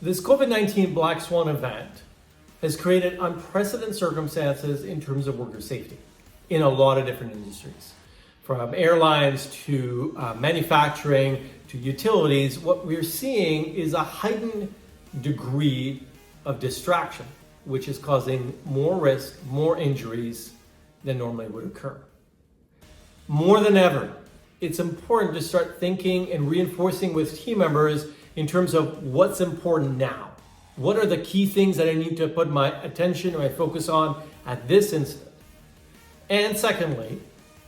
This COVID-19 Black Swan event has created unprecedented circumstances in terms of worker safety in a lot of different industries. From airlines to manufacturing to utilities, what we're seeing is a heightened degree of distraction, which is causing more risk, more injuries than normally would occur. More than ever, it's important to start thinking and reinforcing with team members in terms of what's important now. What are the key things that I need to put my attention or my focus on at this instant? And secondly,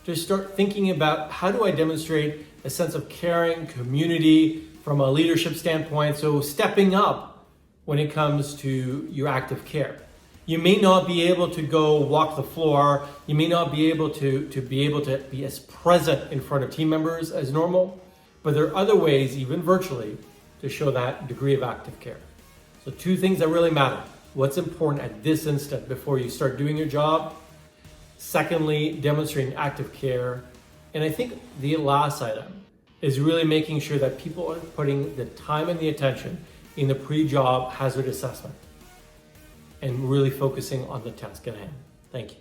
to start thinking about how do I demonstrate a sense of caring, community from a leadership standpoint, so stepping up when it comes to your active care. You may not be able to go walk the floor, you may not be able to be as present in front of team members as normal, but there are other ways, even virtually, to show that degree of active care. So two things that really matter. What's important at this instant before you start doing your job? Secondly, demonstrating active care. And I think the last item is really making sure that people are putting the time and the attention in the pre-job hazard assessment and really focusing on the task at hand. Thank you.